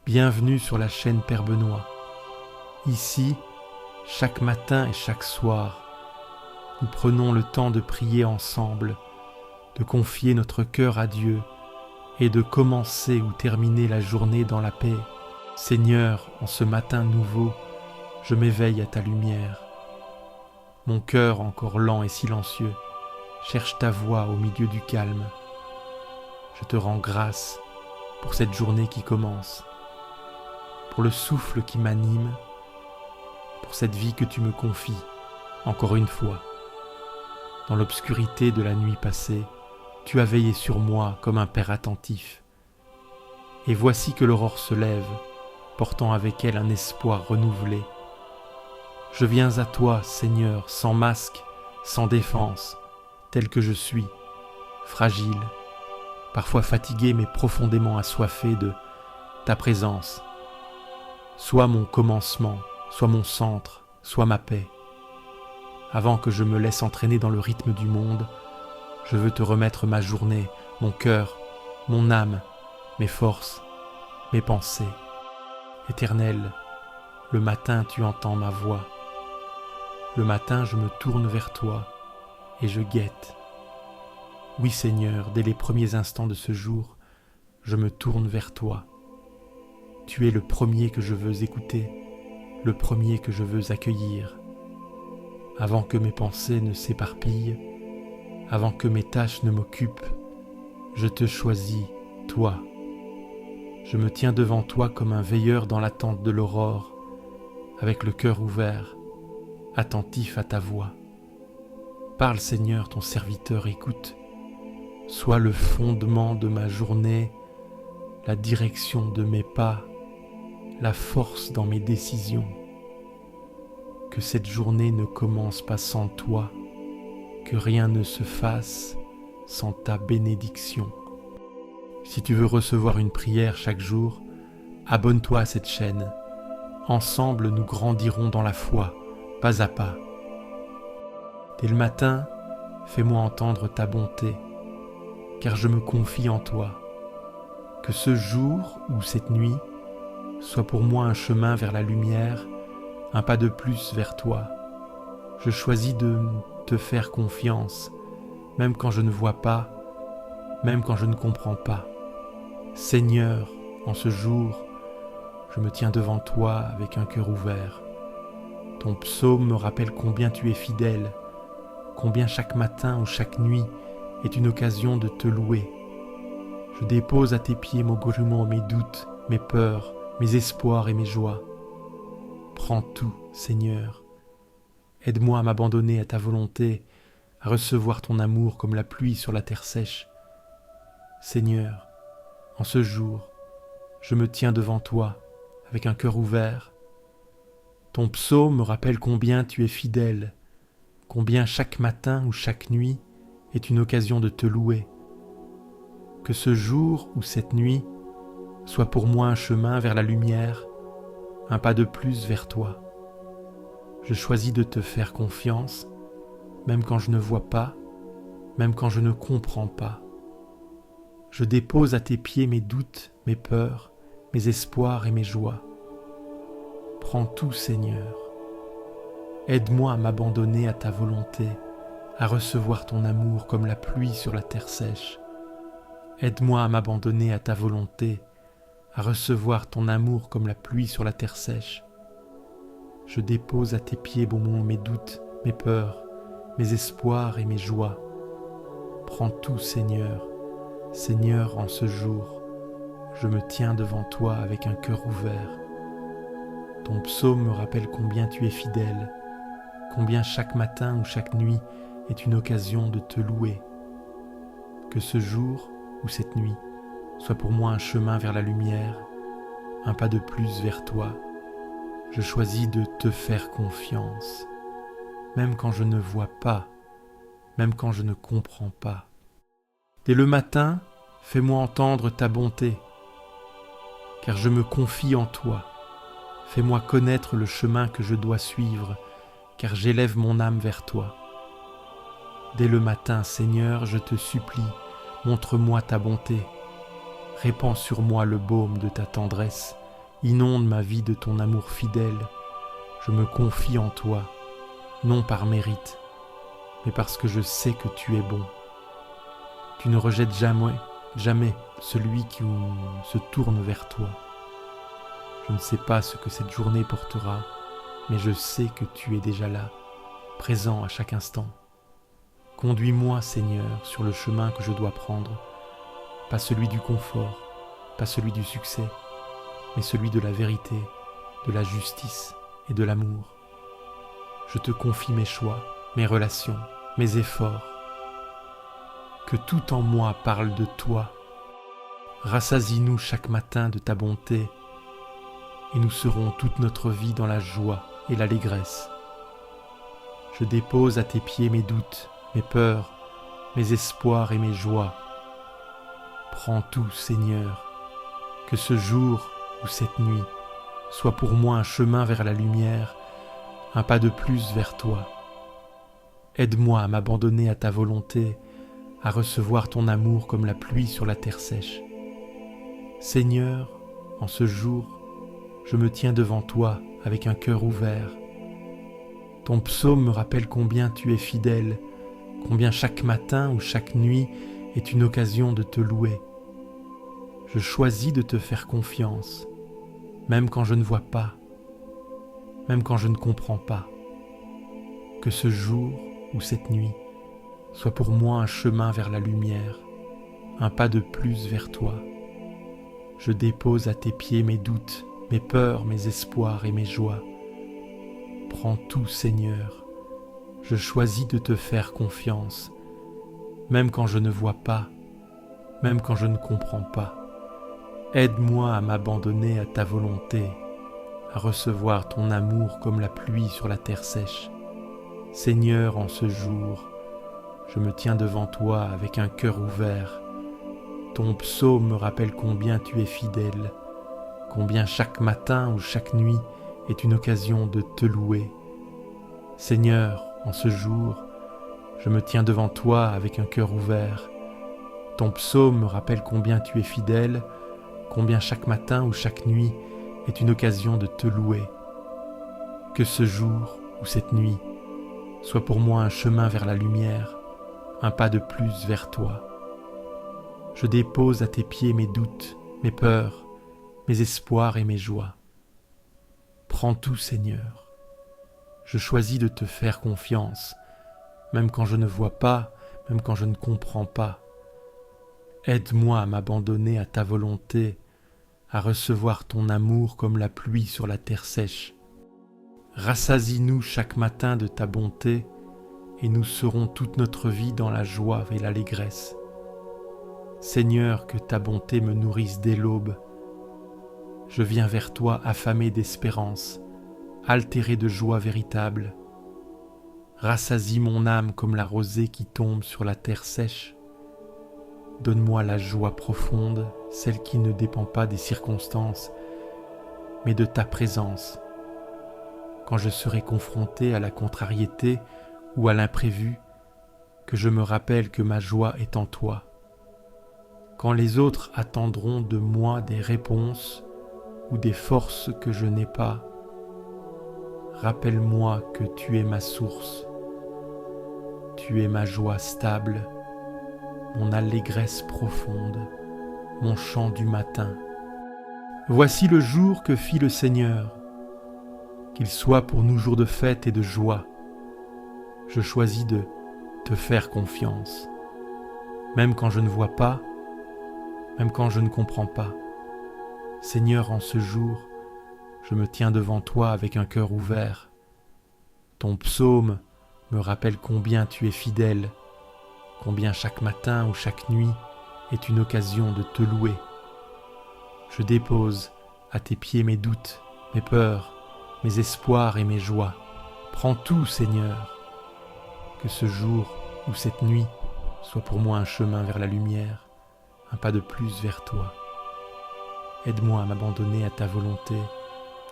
Bienvenue sur la chaîne Père Benoît. Ici, chaque matin et chaque soir, nous prenons le temps de prier ensemble, de confier notre cœur à Dieu et de commencer ou terminer la journée dans la paix. Seigneur, en ce matin nouveau, je m'éveille à ta lumière. Mon cœur, encore lent et silencieux, cherche ta voix au milieu du calme. Je te rends grâce pour cette journée qui commence, pour le souffle qui m'anime, pour cette vie que tu me confies, encore une fois. Dans l'obscurité de la nuit passée, tu as veillé sur moi comme un père attentif. Et voici que l'aurore se lève, portant avec elle un espoir renouvelé. Je viens à toi, Seigneur, sans masque, sans défense, tel que je suis, fragile, parfois fatigué mais profondément assoiffé de ta présence. Sois mon commencement, sois mon centre, sois ma paix. Avant que je me laisse entraîner dans le rythme du monde, je veux te remettre ma journée, mon cœur, mon âme, mes forces, mes pensées. Éternel, le matin tu entends ma voix. Le matin je me tourne vers toi et je guette. Oui Seigneur, dès les premiers instants de ce jour, je me tourne vers toi. Tu es le premier que je veux écouter, le premier que je veux accueillir. Avant que mes pensées ne s'éparpillent, avant que mes tâches ne m'occupent, je te choisis, toi. Je me tiens devant toi comme un veilleur dans l'attente de l'aurore, avec le cœur ouvert, attentif à ta voix. Parle Seigneur, ton serviteur écoute. Sois le fondement de ma journée, la direction de mes pas, la force dans mes décisions. Que cette journée ne commence pas sans toi, que rien ne se fasse sans ta bénédiction. Si tu veux recevoir une prière chaque jour, abonne-toi à cette chaîne. Ensemble, nous grandirons dans la foi, pas à pas. Dès le matin, fais-moi entendre ta bonté, car je me confie en toi. Que ce jour ou cette nuit soit pour moi un chemin vers la lumière, un pas de plus vers toi. Je choisis de te faire confiance, même quand je ne vois pas, même quand je ne comprends pas. Seigneur, en ce jour, je me tiens devant toi avec un cœur ouvert. Ton psaume me rappelle combien tu es fidèle, combien chaque matin ou chaque nuit est une occasion de te louer. Je dépose à tes pieds mon grumeau, mes doutes, mes peurs, mes espoirs et mes joies. Prends tout, Seigneur. Aide-moi à m'abandonner à ta volonté, à recevoir ton amour comme la pluie sur la terre sèche. Seigneur, en ce jour, je me tiens devant toi avec un cœur ouvert. Ton psaume me rappelle combien tu es fidèle, combien chaque matin ou chaque nuit est une occasion de te louer. Que ce jour ou cette nuit soit pour moi un chemin vers la lumière, un pas de plus vers toi. Je choisis de te faire confiance, même quand je ne vois pas, même quand je ne comprends pas. Je dépose à tes pieds mes doutes, mes peurs, mes espoirs et mes joies. Prends tout, Seigneur. Aide-moi à m'abandonner à ta volonté, à recevoir ton amour comme la pluie sur la terre sèche. Aide-moi à m'abandonner à ta volonté, à recevoir ton amour comme la pluie sur la terre sèche. Je dépose à tes pieds, bon mon, mes doutes, mes peurs, mes espoirs et mes joies. Prends tout, Seigneur. Seigneur, en ce jour, je me tiens devant toi avec un cœur ouvert. Ton psaume me rappelle combien tu es fidèle, combien chaque matin ou chaque nuit est une occasion de te louer. Que ce jour ou cette nuit soit pour moi un chemin vers la lumière, un pas de plus vers toi. Je choisis de te faire confiance, même quand je ne vois pas, même quand je ne comprends pas. Dès le matin, fais-moi entendre ta bonté, car je me confie en toi. Fais-moi connaître le chemin que je dois suivre, car j'élève mon âme vers toi. Dès le matin, Seigneur, je te supplie, montre-moi ta bonté. Répands sur moi le baume de ta tendresse, Inonde ma vie de ton amour fidèle. Je me confie en toi, non par mérite, mais parce que je sais que tu es bon. Tu ne rejettes jamais celui qui se tourne vers toi. Je ne sais pas ce que cette journée portera, mais je sais que tu es déjà là, présent à chaque instant. Conduis-moi, Seigneur, sur le chemin que je dois prendre, pas celui du confort, pas celui du succès, mais celui de la vérité, de la justice et de l'amour. Je te confie mes choix, mes relations, mes efforts. Que tout en moi parle de toi. Rassasie-nous chaque matin de ta bonté, et nous serons toute notre vie dans la joie et l'allégresse. Je dépose à tes pieds mes doutes, mes peurs, mes espoirs et mes joies. Prends tout, Seigneur, que ce jour ou cette nuit soit pour moi un chemin vers la lumière, un pas de plus vers toi. Aide-moi à m'abandonner à ta volonté, à recevoir ton amour comme la pluie sur la terre sèche. Seigneur, en ce jour, je me tiens devant toi avec un cœur ouvert. Ton psaume me rappelle combien tu es fidèle, combien chaque matin ou chaque nuit est une occasion de te louer. Je choisis de te faire confiance, même quand je ne vois pas, même quand je ne comprends pas. Que ce jour ou cette nuit soit pour moi un chemin vers la lumière, un pas de plus vers toi. Je dépose à tes pieds mes doutes, mes peurs, mes espoirs et mes joies. Prends tout, Seigneur. Je choisis de te faire confiance, même quand je ne vois pas, même quand je ne comprends pas. Aide-moi à m'abandonner à ta volonté, à recevoir ton amour comme la pluie sur la terre sèche. Seigneur, en ce jour, je me tiens devant toi avec un cœur ouvert. Ton psaume me rappelle combien tu es fidèle, combien chaque matin ou chaque nuit est une occasion de te louer. Seigneur, en ce jour, je me tiens devant toi avec un cœur ouvert. Ton psaume me rappelle combien tu es fidèle, combien chaque matin ou chaque nuit est une occasion de te louer. Que ce jour ou cette nuit soit pour moi un chemin vers la lumière, un pas de plus vers toi. Je dépose à tes pieds mes doutes, mes peurs, mes espoirs et mes joies. Prends tout, Seigneur. Je choisis de te faire confiance, même quand je ne vois pas, même quand je ne comprends pas. Aide-moi à m'abandonner à ta volonté, à recevoir ton amour comme la pluie sur la terre sèche. Rassasie-nous chaque matin de ta bonté, et nous serons toute notre vie dans la joie et l'allégresse. Seigneur, que ta bonté me nourrisse dès l'aube. Je viens vers toi affamé d'espérance, altéré de joie véritable. Rassasie mon âme comme la rosée qui tombe sur la terre sèche. Donne-moi la joie profonde, celle qui ne dépend pas des circonstances, mais de ta présence. Quand je serai confronté à la contrariété ou à l'imprévu, que je me rappelle que ma joie est en toi. Quand les autres attendront de moi des réponses ou des forces que je n'ai pas, rappelle-moi que tu es ma source, tu es ma joie stable, mon allégresse profonde, mon chant du matin. Voici le jour que fit le Seigneur, qu'il soit pour nous jour de fête et de joie. Je choisis de te faire confiance, même quand je ne vois pas, même quand je ne comprends pas. Seigneur, en ce jour, je me tiens devant toi avec un cœur ouvert. Ton psaume me rappelle combien tu es fidèle, combien chaque matin ou chaque nuit est une occasion de te louer. Je dépose à tes pieds mes doutes, mes peurs, mes espoirs et mes joies. Prends tout, Seigneur. Que ce jour ou cette nuit soit pour moi un chemin vers la lumière, un pas de plus vers toi. Aide-moi à m'abandonner à ta volonté,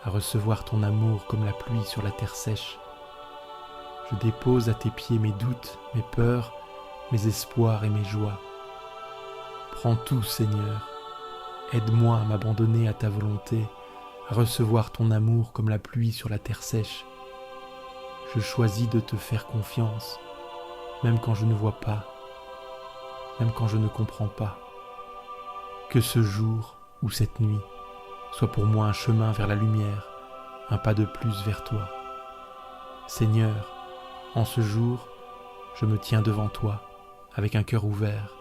à recevoir ton amour comme la pluie sur la terre sèche. Je dépose à tes pieds mes doutes, mes peurs, mes espoirs et mes joies. Prends tout, Seigneur. Aide-moi à m'abandonner à ta volonté, à recevoir ton amour comme la pluie sur la terre sèche. Je choisis de te faire confiance, même quand je ne vois pas, même quand je ne comprends pas. Que ce jour ou cette nuit soit pour moi un chemin vers la lumière, un pas de plus vers toi. Seigneur, en ce jour, je me tiens devant toi avec un cœur ouvert.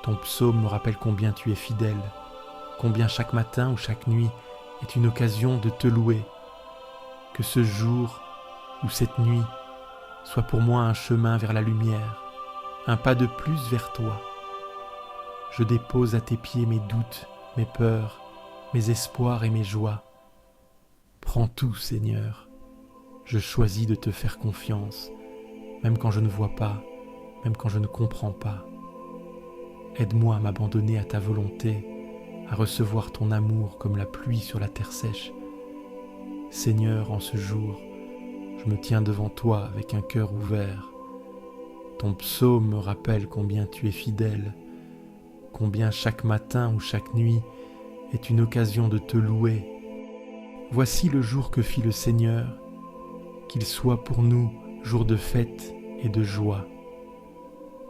Ton psaume me rappelle combien tu es fidèle, combien chaque matin ou chaque nuit est une occasion de te louer. Que ce jour ou cette nuit soit pour moi un chemin vers la lumière, un pas de plus vers toi. Je dépose à tes pieds mes doutes, mes peurs, mes espoirs et mes joies. Prends tout, Seigneur. Je choisis de te faire confiance, même quand je ne vois pas, même quand je ne comprends pas. Aide-moi à m'abandonner à ta volonté, à recevoir ton amour comme la pluie sur la terre sèche. Seigneur, en ce jour, je me tiens devant toi avec un cœur ouvert. Ton psaume me rappelle combien tu es fidèle, combien chaque matin ou chaque nuit est une occasion de te louer. Voici le jour que fit le Seigneur, qu'il soit pour nous jour de fête et de joie.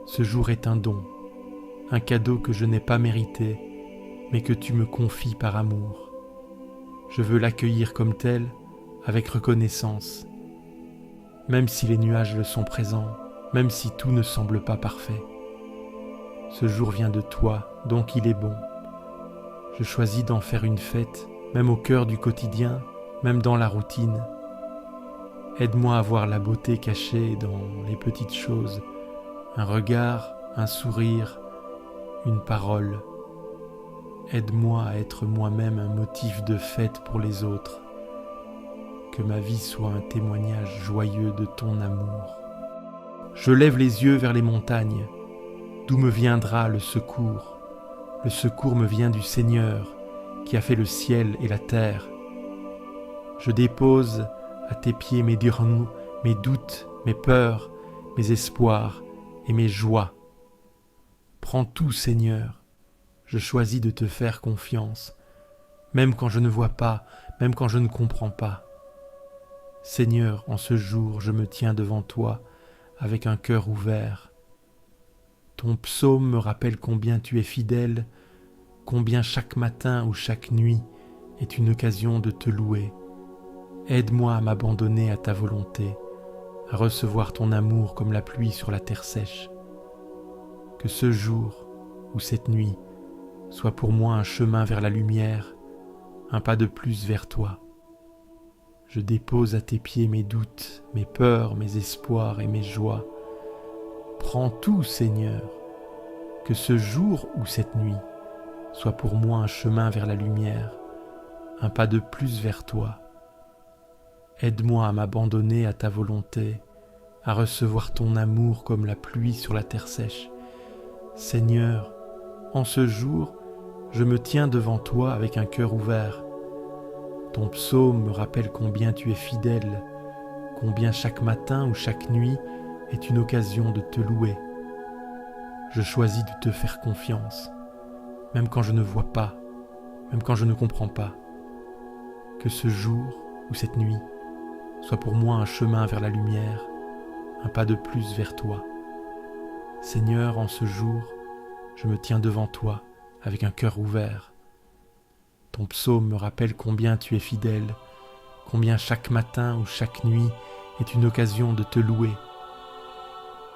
Ce jour est un don, un cadeau que je n'ai pas mérité, mais que tu me confies par amour. Je veux l'accueillir comme tel, avec reconnaissance, même si les nuages le sont présents, même si tout ne semble pas parfait. Ce jour vient de toi, donc il est bon. Je choisis d'en faire une fête, même au cœur du quotidien, même dans la routine. Aide-moi à voir la beauté cachée dans les petites choses, un regard, un sourire, une parole. Aide-moi à être moi-même un motif de fête pour les autres. Que ma vie soit un témoignage joyeux de ton amour. Je lève les yeux vers les montagnes. D'où me viendra le secours? Le secours me vient du Seigneur, qui a fait le ciel et la terre. Je dépose à tes pieds mes dirhams, mes doutes, mes peurs, mes espoirs et mes joies. Prends tout, Seigneur. Je choisis de te faire confiance, même quand je ne vois pas, même quand je ne comprends pas. Seigneur, en ce jour, je me tiens devant toi avec un cœur ouvert. Ton psaume me rappelle combien tu es fidèle, combien chaque matin ou chaque nuit est une occasion de te louer. Aide-moi à m'abandonner à ta volonté, à recevoir ton amour comme la pluie sur la terre sèche. Que ce jour ou cette nuit soit pour moi un chemin vers la lumière, un pas de plus vers toi. Je dépose à tes pieds mes doutes, mes peurs, mes espoirs et mes joies. Prends tout, Seigneur. Que ce jour ou cette nuit soit pour moi un chemin vers la lumière, un pas de plus vers toi. Aide-moi à m'abandonner à ta volonté, à recevoir ton amour comme la pluie sur la terre sèche. Seigneur, en ce jour, je me tiens devant toi avec un cœur ouvert. Ton psaume me rappelle combien tu es fidèle, combien chaque matin ou chaque nuit est une occasion de te louer. Je choisis de te faire confiance, même quand je ne vois pas, même quand je ne comprends pas. Que ce jour ou cette nuit soit pour moi un chemin vers la lumière, un pas de plus vers toi. Seigneur, en ce jour, je me tiens devant toi avec un cœur ouvert. Ton psaume me rappelle combien tu es fidèle, combien chaque matin ou chaque nuit est une occasion de te louer.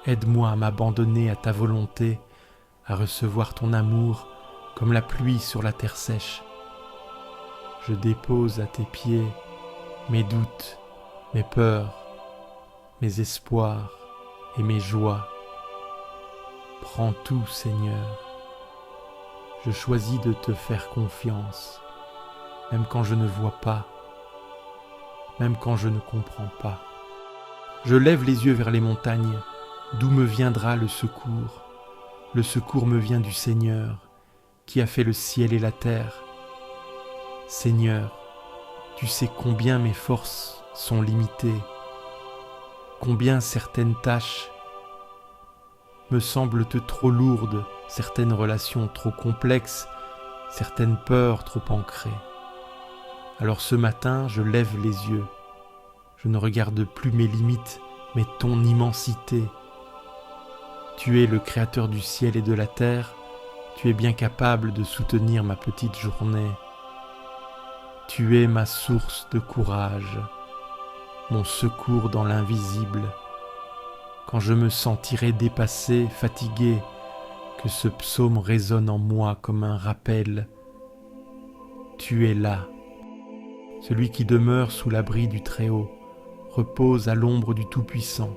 Aide-moi à m'abandonner à ta volonté, à recevoir ton amour comme la pluie sur la terre sèche. Je dépose à tes pieds mes doutes, mes peurs, mes espoirs et mes joies. Prends tout, Seigneur. Je choisis de te faire confiance, même quand je ne vois pas, même quand je ne comprends pas. Je lève les yeux vers les montagnes, d'où me viendra le secours? Le secours me vient du Seigneur, qui a fait le ciel et la terre. Seigneur, tu sais combien mes forces sont limitées, combien certaines tâches me semblent trop lourdes, certaines relations trop complexes, certaines peurs trop ancrées. Alors ce matin, je lève les yeux. Je ne regarde plus mes limites, mais ton immensité. Tu es le créateur du ciel et de la terre. Tu es bien capable de soutenir ma petite journée. Tu es ma source de courage, mon secours dans l'invisible. Quand je me sentirai dépassé, fatigué, que ce psaume résonne en moi comme un rappel. Tu es là. Celui qui demeure sous l'abri du Très-Haut repose à l'ombre du Tout-Puissant.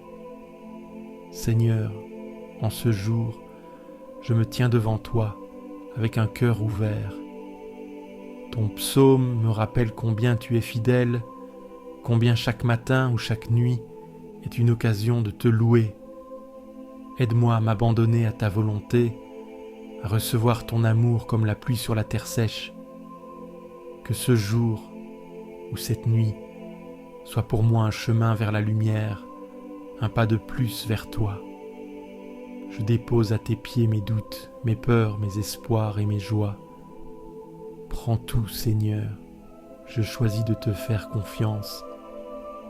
Seigneur, en ce jour, je me tiens devant toi avec un cœur ouvert. Ton psaume me rappelle combien tu es fidèle, combien chaque matin ou chaque nuit est une occasion de te louer. Aide-moi à m'abandonner à ta volonté, à recevoir ton amour comme la pluie sur la terre sèche. Que ce jour ou cette nuit soit pour moi un chemin vers la lumière, un pas de plus vers toi. Je dépose à tes pieds mes doutes, mes peurs, mes espoirs et mes joies. Prends tout, Seigneur. Je choisis de te faire confiance,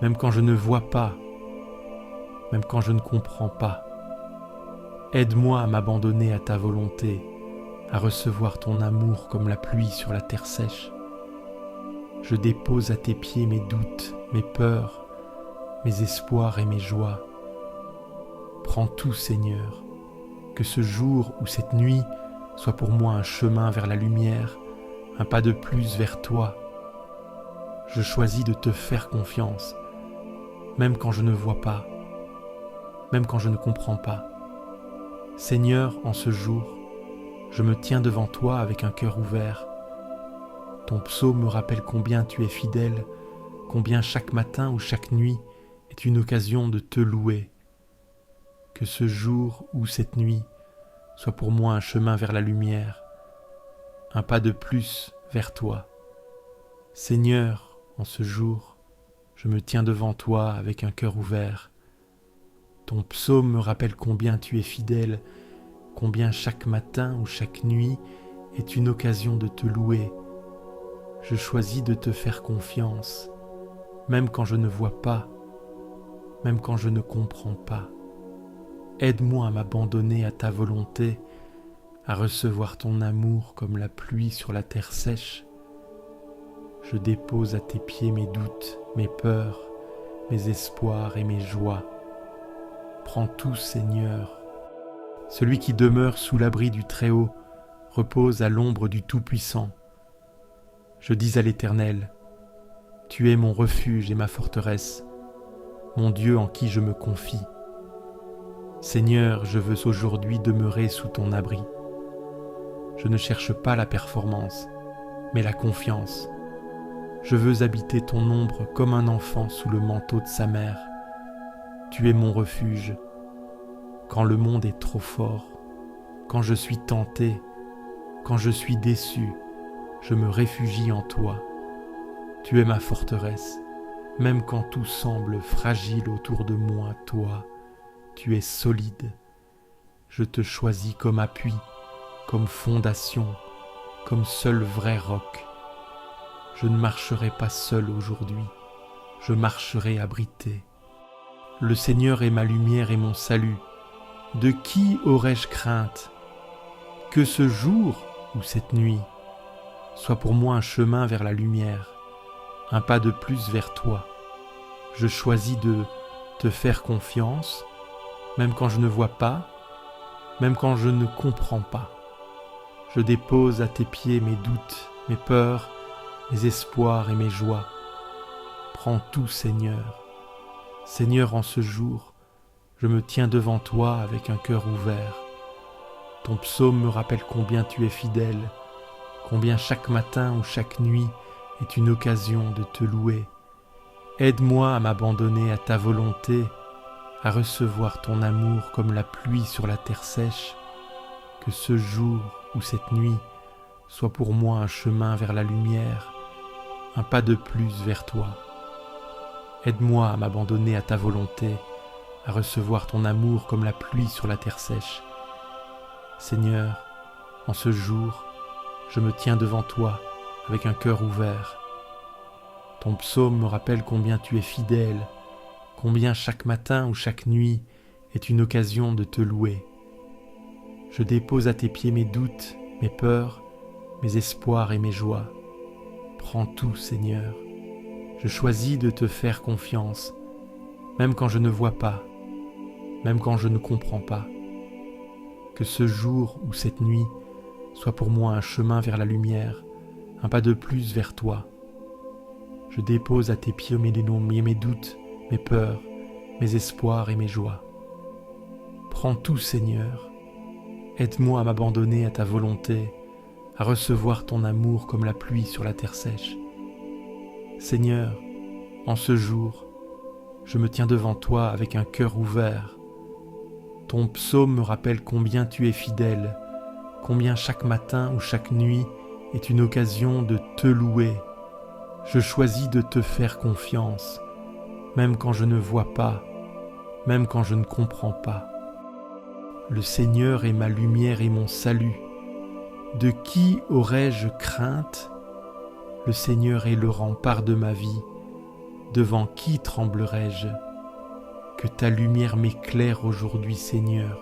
même quand je ne vois pas, même quand je ne comprends pas. Aide-moi à m'abandonner à ta volonté, à recevoir ton amour comme la pluie sur la terre sèche. Je dépose à tes pieds mes doutes, mes peurs, mes espoirs et mes joies. Prends tout, Seigneur. Que ce jour ou cette nuit soit pour moi un chemin vers la lumière, un pas de plus vers toi. Je choisis de te faire confiance, même quand je ne vois pas, même quand je ne comprends pas. Seigneur, en ce jour, je me tiens devant toi avec un cœur ouvert. Ton psaume me rappelle combien tu es fidèle, combien chaque matin ou chaque nuit est une occasion de te louer. Que ce jour ou cette nuit soit pour moi un chemin vers la lumière, un pas de plus vers toi. Seigneur, en ce jour, je me tiens devant toi avec un cœur ouvert. Ton psaume me rappelle combien tu es fidèle, combien chaque matin ou chaque nuit est une occasion de te louer. Je choisis de te faire confiance, même quand je ne vois pas, même quand je ne comprends pas. Aide-moi à m'abandonner à ta volonté, à recevoir ton amour comme la pluie sur la terre sèche. Je dépose à tes pieds mes doutes, mes peurs, mes espoirs et mes joies. Prends tout, Seigneur. Celui qui demeure sous l'abri du Très-Haut repose à l'ombre du Tout-Puissant. Je dis à l'Éternel, tu es mon refuge et ma forteresse, mon Dieu en qui je me confie. Seigneur, je veux aujourd'hui demeurer sous ton abri. Je ne cherche pas la performance, mais la confiance. Je veux habiter ton ombre comme un enfant sous le manteau de sa mère. Tu es mon refuge. Quand le monde est trop fort, quand je suis tenté, quand je suis déçu, je me réfugie en toi. Tu es ma forteresse, même quand tout semble fragile autour de moi, toi, tu es solide. Je te choisis comme appui, comme fondation, comme seul vrai roc. Je ne marcherai pas seul aujourd'hui, je marcherai abrité. Le Seigneur est ma lumière et mon salut. De qui aurais-je crainte? Que ce jour ou cette nuit soit pour moi un chemin vers la lumière, un pas de plus vers toi. Je choisis de te faire confiance, même quand je ne vois pas, même quand je ne comprends pas. Je dépose à tes pieds mes doutes, mes peurs, mes espoirs et mes joies. Prends tout, Seigneur. Seigneur, en ce jour, je me tiens devant toi avec un cœur ouvert. Ton psaume me rappelle combien tu es fidèle, combien chaque matin ou chaque nuit est une occasion de te louer. Aide-moi à m'abandonner à ta volonté, à recevoir ton amour comme la pluie sur la terre sèche. Que ce jour ou cette nuit soit pour moi un chemin vers la lumière, un pas de plus vers toi. Aide-moi à m'abandonner à ta volonté, à recevoir ton amour comme la pluie sur la terre sèche. Seigneur, en ce jour, je me tiens devant toi avec un cœur ouvert. Ton psaume me rappelle combien tu es fidèle, combien chaque matin ou chaque nuit est une occasion de te louer. Je dépose à tes pieds mes doutes, mes peurs, mes espoirs et mes joies. Prends tout, Seigneur. Je choisis de te faire confiance, même quand je ne vois pas, même quand je ne comprends pas. Que ce jour ou cette nuit soit pour moi un chemin vers la lumière, un pas de plus vers toi. Je dépose à tes pieds mes doutes, mes peurs, mes espoirs et mes joies. Prends tout, Seigneur. Aide-moi à m'abandonner à ta volonté, à recevoir ton amour comme la pluie sur la terre sèche. Seigneur, en ce jour, je me tiens devant toi avec un cœur ouvert. Ton psaume me rappelle combien tu es fidèle, combien chaque matin ou chaque nuit est une occasion de te louer. Je choisis de te faire confiance, même quand je ne vois pas, même quand je ne comprends pas. Le Seigneur est ma lumière et mon salut. De qui aurais-je crainte ? Le Seigneur est le rempart de ma vie. Devant qui tremblerais-je ? Que ta lumière m'éclaire aujourd'hui, Seigneur,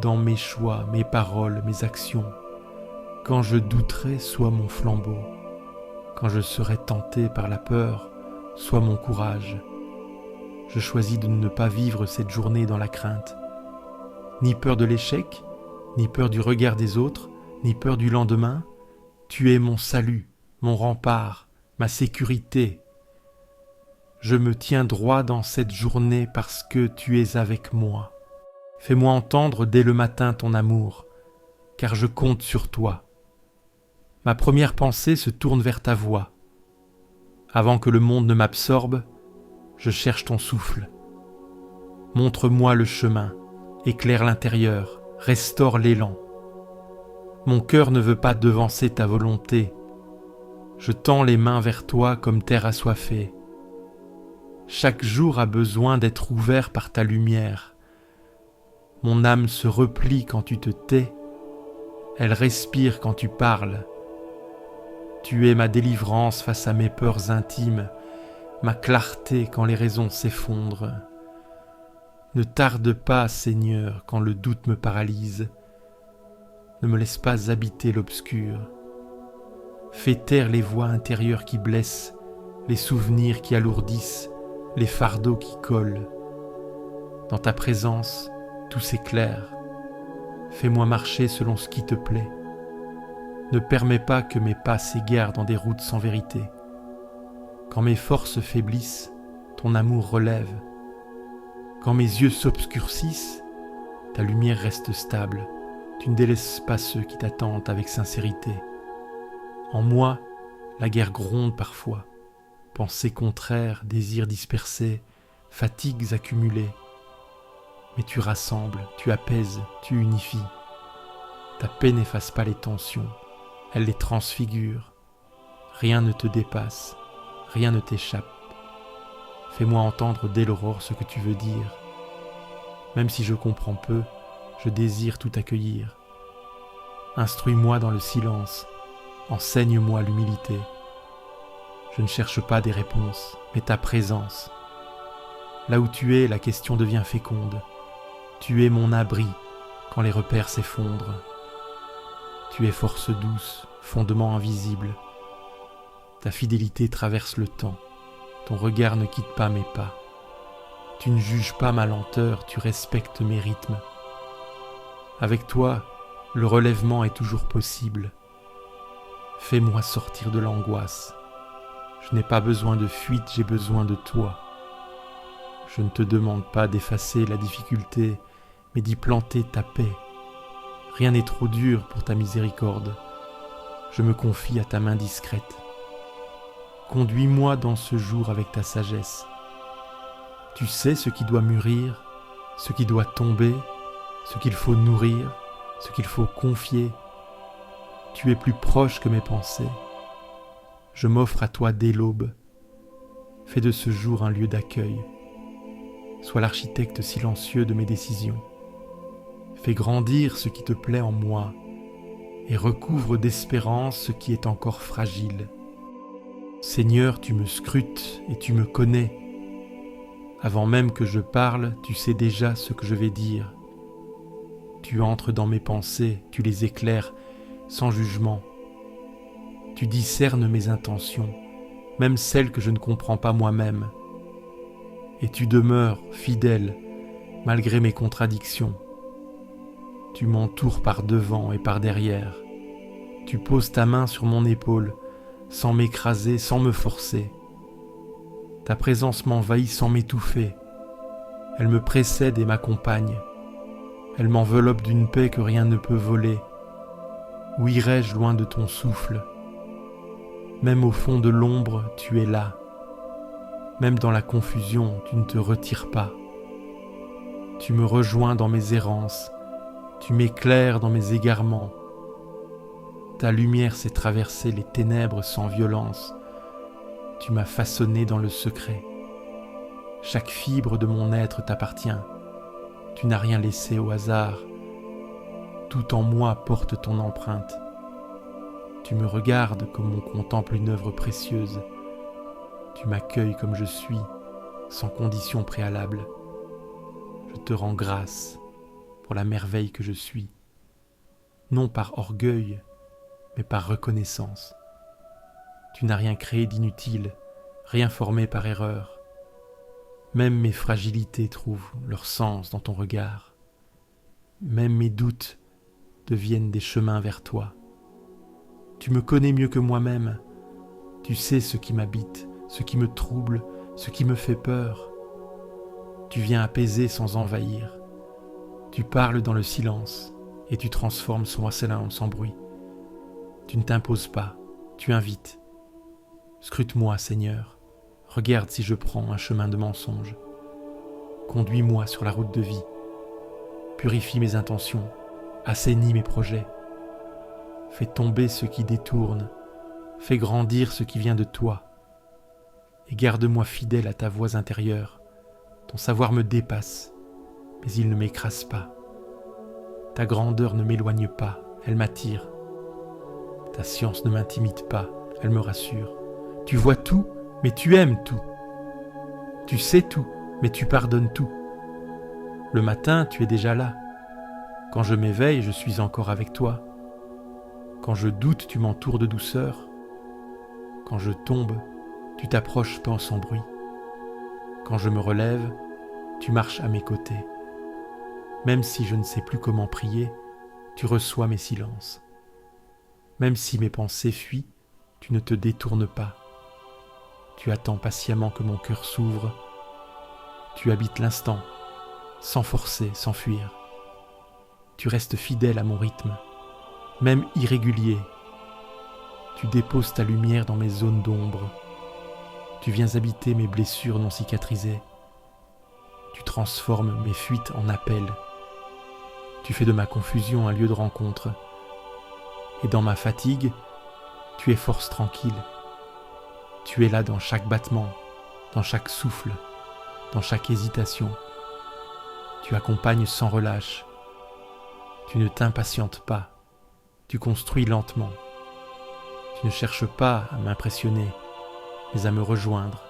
dans mes choix, mes paroles, mes actions. Quand je douterai, sois mon flambeau. Quand je serai tenté par la peur, sois mon courage. Je choisis de ne pas vivre cette journée dans la crainte. Ni peur de l'échec, ni peur du regard des autres, ni peur du lendemain. Tu es mon salut, mon rempart, ma sécurité. Je me tiens droit dans cette journée parce que tu es avec moi. Fais-moi entendre dès le matin ton amour, car je compte sur toi. Ma première pensée se tourne vers ta voix. Avant que le monde ne m'absorbe, je cherche ton souffle. Montre-moi le chemin, éclaire l'intérieur, restaure l'élan. Mon cœur ne veut pas devancer ta volonté. Je tends les mains vers toi comme terre assoiffée. Chaque jour a besoin d'être ouvert par ta lumière. Mon âme se replie quand tu te tais, elle respire quand tu parles. Tu es ma délivrance face à mes peurs intimes, ma clarté quand les raisons s'effondrent. Ne tarde pas, Seigneur, quand le doute me paralyse. Ne me laisse pas habiter l'obscur. Fais taire les voix intérieures qui blessent, les souvenirs qui alourdissent, les fardeaux qui collent. Dans ta présence, tout s'éclaire. Fais-moi marcher selon ce qui te plaît. Ne permets pas que mes pas s'égarent dans des routes sans vérité. Quand mes forces faiblissent, ton amour relève. Quand mes yeux s'obscurcissent, ta lumière reste stable. Tu ne délaisses pas ceux qui t'attendent avec sincérité. En moi, la guerre gronde parfois. Pensées contraires, désirs dispersés, fatigues accumulées. Mais tu rassembles, tu apaises, tu unifies. Ta paix n'efface pas les tensions, elle les transfigure. Rien ne te dépasse, rien ne t'échappe. Fais-moi entendre dès l'aurore ce que tu veux dire. Même si je comprends peu, je désire tout accueillir. Instruis-moi dans le silence, enseigne-moi l'humilité. Je ne cherche pas des réponses, mais ta présence. Là où tu es, la question devient féconde. Tu es mon abri quand les repères s'effondrent. Tu es force douce, fondement invisible. Ta fidélité traverse le temps. Ton regard ne quitte pas mes pas. Tu ne juges pas ma lenteur, tu respectes mes rythmes. Avec toi, le relèvement est toujours possible. Fais-moi sortir de l'angoisse. Je n'ai pas besoin de fuite, j'ai besoin de toi. Je ne te demande pas d'effacer la difficulté, mais d'y planter ta paix. Rien n'est trop dur pour ta miséricorde. Je me confie à ta main discrète. Conduis-moi dans ce jour avec ta sagesse. Tu sais ce qui doit mûrir, ce qui doit tomber, ce qu'il faut nourrir, ce qu'il faut confier. Tu es plus proche que mes pensées. Je m'offre à toi dès l'aube. Fais de ce jour un lieu d'accueil. Sois l'architecte silencieux de mes décisions. Fais grandir ce qui te plaît en moi et recouvre d'espérance ce qui est encore fragile. Seigneur, tu me scrutes et tu me connais. Avant même que je parle, tu sais déjà ce que je vais dire. Tu entres dans mes pensées, tu les éclaires sans jugement. Tu discernes mes intentions, même celles que je ne comprends pas moi-même. Et tu demeures fidèle, malgré mes contradictions. Tu m'entoures par devant et par derrière. Tu poses ta main sur mon épaule, sans m'écraser, sans me forcer. Ta présence m'envahit sans m'étouffer. Elle me précède et m'accompagne. Elle m'enveloppe d'une paix que rien ne peut voler. Où irais-je loin de ton souffle? Même au fond de l'ombre, tu es là. Même dans la confusion, tu ne te retires pas. Tu me rejoins dans mes errances. Tu m'éclaires dans mes égarements. Ta lumière sait traverser les ténèbres sans violence. Tu m'as façonné dans le secret. Chaque fibre de mon être t'appartient. Tu n'as rien laissé au hasard. Tout en moi porte ton empreinte. Tu me regardes comme on contemple une œuvre précieuse. Tu m'accueilles comme je suis, sans condition préalable. Je te rends grâce pour la merveille que je suis, non par orgueil, mais par reconnaissance. Tu n'as rien créé d'inutile, rien formé par erreur. Même mes fragilités trouvent leur sens dans ton regard. Même mes doutes deviennent des chemins vers toi. Tu me connais mieux que moi-même. Tu sais ce qui m'habite, ce qui me trouble, ce qui me fait peur. Tu viens apaiser sans envahir. Tu parles dans le silence et tu transformes son silence en bruit. Tu ne t'imposes pas, tu invites. Scrute-moi, Seigneur. Regarde si je prends un chemin de mensonge. Conduis-moi sur la route de vie. Purifie mes intentions, assainis mes projets. Fais tomber ce qui détourne, fais grandir ce qui vient de toi. Et garde-moi fidèle à ta voix intérieure. Ton savoir me dépasse, mais il ne m'écrase pas. Ta grandeur ne m'éloigne pas, elle m'attire. Ta science ne m'intimide pas, elle me rassure. Tu vois tout, mais tu aimes tout. Tu sais tout, mais tu pardonnes tout. Le matin, tu es déjà là. Quand je m'éveille, je suis encore avec toi. Quand je doute, tu m'entoures de douceur. Quand je tombe, tu t'approches pas sans bruit. Quand je me relève, tu marches à mes côtés. Même si je ne sais plus comment prier, tu reçois mes silences. Même si mes pensées fuient, tu ne te détournes pas. Tu attends patiemment que mon cœur s'ouvre. Tu habites l'instant, sans forcer, sans fuir. Tu restes fidèle à mon rythme, même irrégulier. Tu déposes ta lumière dans mes zones d'ombre. Tu viens habiter mes blessures non cicatrisées. Tu transformes mes fuites en appels. Tu fais de ma confusion un lieu de rencontre. Et dans ma fatigue, tu es force tranquille. Tu es là dans chaque battement, dans chaque souffle, dans chaque hésitation. Tu accompagnes sans relâche. Tu ne t'impatientes pas. Tu construis lentement. Tu ne cherches pas à m'impressionner, mais à me rejoindre.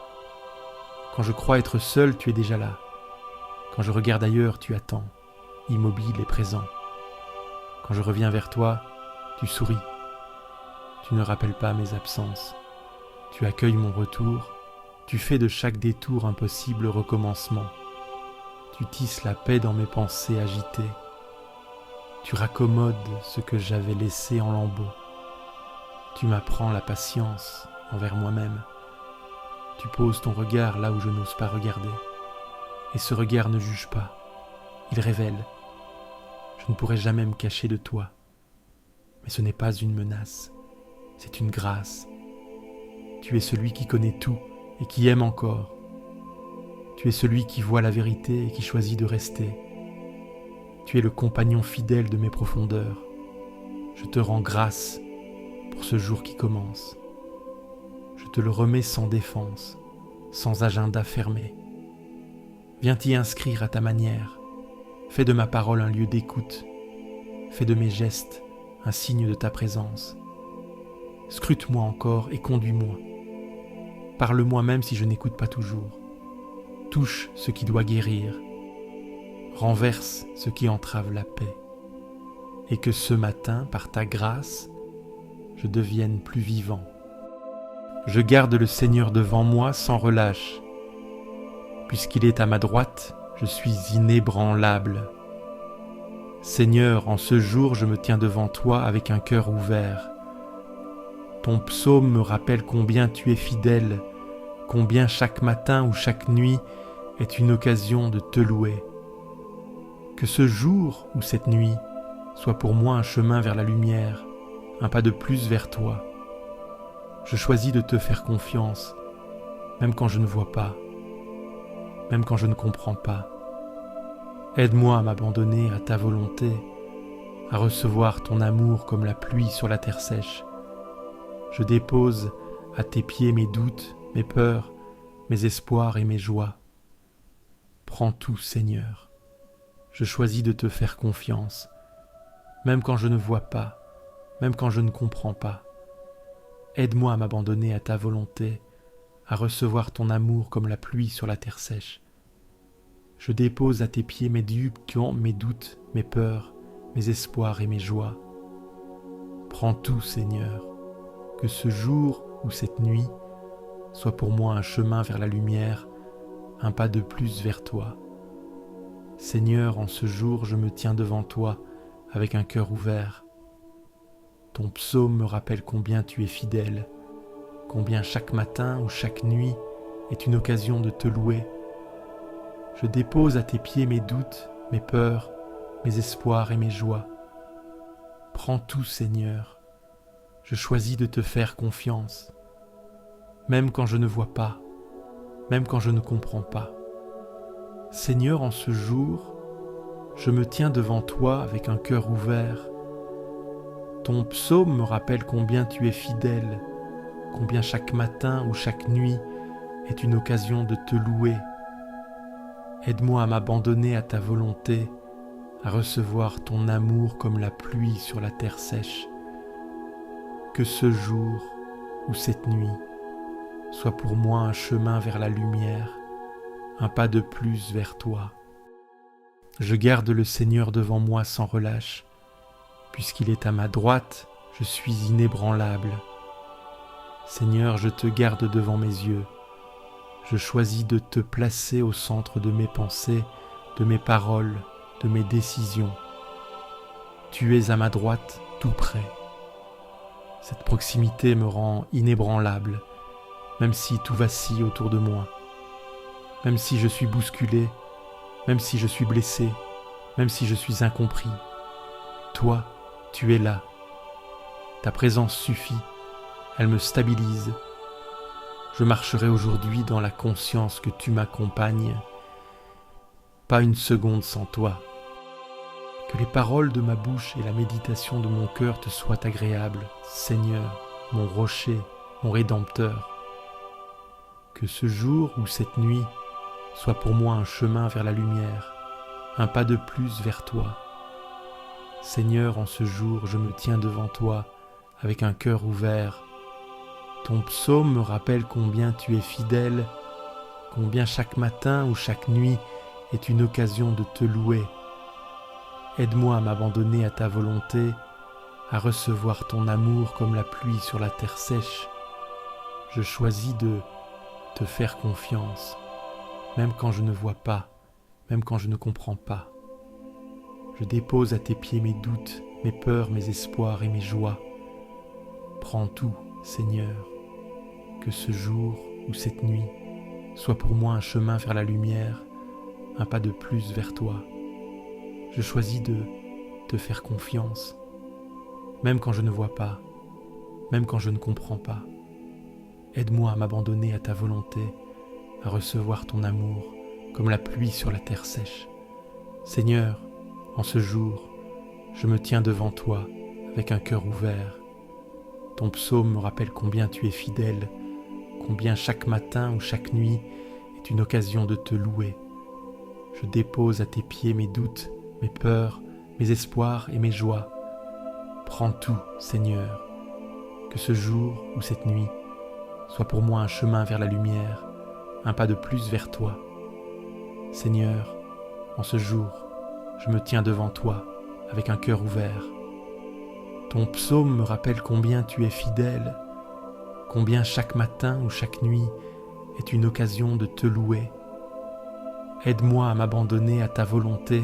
Quand je crois être seul, tu es déjà là. Quand je regarde ailleurs, tu attends, immobile et présent. Quand je reviens vers toi, tu souris. Tu ne rappelles pas mes absences. Tu accueilles mon retour. Tu fais de chaque détour un possible recommencement. Tu tisses la paix dans mes pensées agitées. Tu raccommodes ce que j'avais laissé en lambeaux. Tu m'apprends la patience envers moi-même. Tu poses ton regard là où je n'ose pas regarder. Et ce regard ne juge pas, il révèle. Je ne pourrai jamais me cacher de toi. Mais ce n'est pas une menace, c'est une grâce. Tu es celui qui connaît tout et qui aime encore. Tu es celui qui voit la vérité et qui choisit de rester. Tu es le compagnon fidèle de mes profondeurs. Je te rends grâce pour ce jour qui commence. Je te le remets sans défense, sans agenda fermé. Viens t'y inscrire à ta manière. Fais de ma parole un lieu d'écoute. Fais de mes gestes un signe de ta présence. Scrute-moi encore et conduis-moi. Parle-moi même si je n'écoute pas toujours. Touche ce qui doit guérir. Renverse ce qui entrave la paix. Et que ce matin, par ta grâce, je devienne plus vivant. Je garde le Seigneur devant moi sans relâche. Puisqu'il est à ma droite, je suis inébranlable. Seigneur, en ce jour, je me tiens devant toi avec un cœur ouvert. Ton psaume me rappelle combien tu es fidèle, combien chaque matin ou chaque nuit est une occasion de te louer. Que ce jour ou cette nuit soit pour moi un chemin vers la lumière, un pas de plus vers toi. Je choisis de te faire confiance, même quand je ne vois pas, même quand je ne comprends pas. Aide-moi à m'abandonner à ta volonté, à recevoir ton amour comme la pluie sur la terre sèche. Je dépose à tes pieds mes doutes, mes peurs, mes espoirs et mes joies. Prends tout, Seigneur. Je choisis de te faire confiance, même quand je ne vois pas, même quand je ne comprends pas. Aide-moi à m'abandonner à ta volonté, à recevoir ton amour comme la pluie sur la terre sèche. Je dépose à tes pieds mes doutes, mes peurs, mes espoirs et mes joies. Prends tout, Seigneur, que ce jour ou cette nuit soit pour moi un chemin vers la lumière, un pas de plus vers toi. Seigneur, en ce jour, je me tiens devant toi avec un cœur ouvert. Ton psaume me rappelle combien tu es fidèle, combien chaque matin ou chaque nuit est une occasion de te louer. Je dépose à tes pieds mes doutes, mes peurs, mes espoirs et mes joies. Prends tout, Seigneur. Je choisis de te faire confiance, même quand je ne vois pas, même quand je ne comprends pas. Seigneur, en ce jour, je me tiens devant toi avec un cœur ouvert. Ton psaume me rappelle combien tu es fidèle, combien chaque matin ou chaque nuit est une occasion de te louer. Aide-moi à m'abandonner à ta volonté, à recevoir ton amour comme la pluie sur la terre sèche. Que ce jour ou cette nuit soit pour moi un chemin vers la lumière, un pas de plus vers toi. Je garde le Seigneur devant moi sans relâche. Puisqu'il est à ma droite, je suis inébranlable. Seigneur, je te garde devant mes yeux. Je choisis de te placer au centre de mes pensées, de mes paroles, de mes décisions. Tu es à ma droite, tout près. Cette proximité me rend inébranlable, même si tout vacille autour de moi, même si je suis bousculé, même si je suis blessé, même si je suis incompris. Toi, tu es là. Ta présence suffit, elle me stabilise. Je marcherai aujourd'hui dans la conscience que tu m'accompagnes. Pas une seconde sans toi. Que les paroles de ma bouche et la méditation de mon cœur te soient agréables, Seigneur, mon rocher, mon Rédempteur. Que ce jour ou cette nuit soit pour moi un chemin vers la lumière, un pas de plus vers toi. Seigneur, en ce jour, je me tiens devant toi avec un cœur ouvert. Ton psaume me rappelle combien tu es fidèle, combien chaque matin ou chaque nuit est une occasion de te louer. Aide-moi à m'abandonner à ta volonté, à recevoir ton amour comme la pluie sur la terre sèche. Je choisis de te faire confiance, même quand je ne vois pas, même quand je ne comprends pas. Je dépose à tes pieds mes doutes, mes peurs, mes espoirs et mes joies. Prends tout, Seigneur. Que ce jour ou cette nuit soit pour moi un chemin vers la lumière, un pas de plus vers toi. Je choisis de te faire confiance, même quand je ne vois pas, même quand je ne comprends pas. Aide-moi à m'abandonner à ta volonté, à recevoir ton amour comme la pluie sur la terre sèche. Seigneur, en ce jour, je me tiens devant toi avec un cœur ouvert. Ton psaume me rappelle combien tu es fidèle, combien chaque matin ou chaque nuit est une occasion de te louer. Je dépose à tes pieds mes doutes, mes peurs, mes espoirs et mes joies. Prends tout, Seigneur. Que ce jour ou cette nuit soient pour moi un chemin vers la lumière, un pas de plus vers toi. Seigneur, en ce jour, je me tiens devant toi avec un cœur ouvert. Ton psaume me rappelle combien tu es fidèle, combien chaque matin ou chaque nuit est une occasion de te louer. Aide-moi à m'abandonner à ta volonté,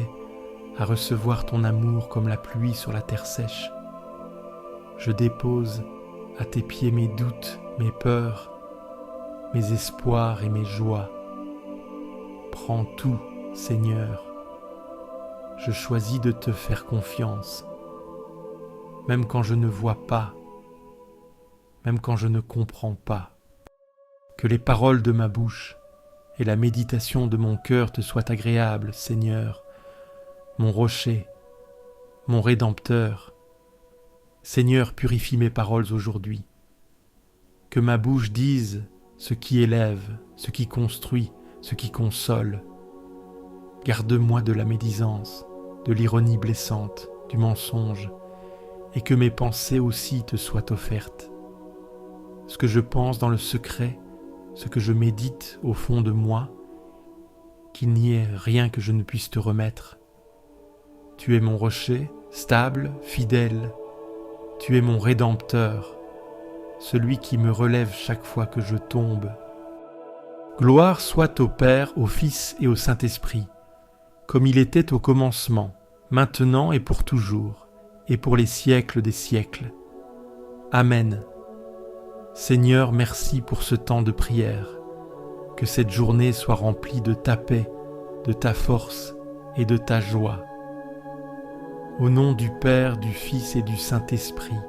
à recevoir ton amour comme la pluie sur la terre sèche. Je dépose à tes pieds mes doutes, mes peurs, mes espoirs et mes joies. Prends tout, Seigneur. Je choisis de te faire confiance, même quand je ne vois pas, même quand je ne comprends pas. Que les paroles de ma bouche et la méditation de mon cœur te soient agréables, Seigneur, mon rocher, mon Rédempteur. Seigneur, purifie mes paroles aujourd'hui. Que ma bouche dise ce qui élève, ce qui construit, ce qui console. Garde-moi de la médisance, de l'ironie blessante, du mensonge, et que mes pensées aussi te soient offertes. Ce que je pense dans le secret, ce que je médite au fond de moi, qu'il n'y ait rien que je ne puisse te remettre. Tu es mon rocher, stable, fidèle. Tu es mon Rédempteur, celui qui me relève chaque fois que je tombe. Gloire soit au Père, au Fils et au Saint-Esprit, comme il était au commencement, maintenant et pour toujours, et pour les siècles des siècles. Amen. Seigneur, merci pour ce temps de prière. Que cette journée soit remplie de ta paix, de ta force et de ta joie. Au nom du Père, du Fils et du Saint-Esprit.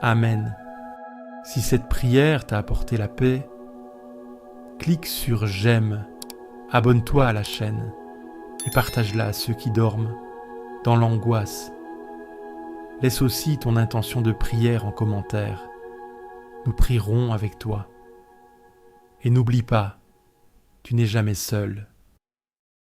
Amen. Si cette prière t'a apporté la paix, clique sur j'aime, abonne-toi à la chaîne et partage-la à ceux qui dorment dans l'angoisse. Laisse aussi ton intention de prière en commentaire. Nous prierons avec toi. Et n'oublie pas, tu n'es jamais seul.